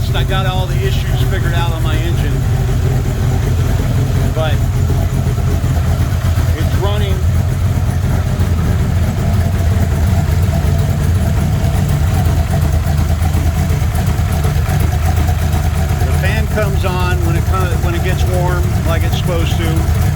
convinced I got all the issues figured out on my engine, but it's running. The fan comes on when it gets warm, like it's supposed to.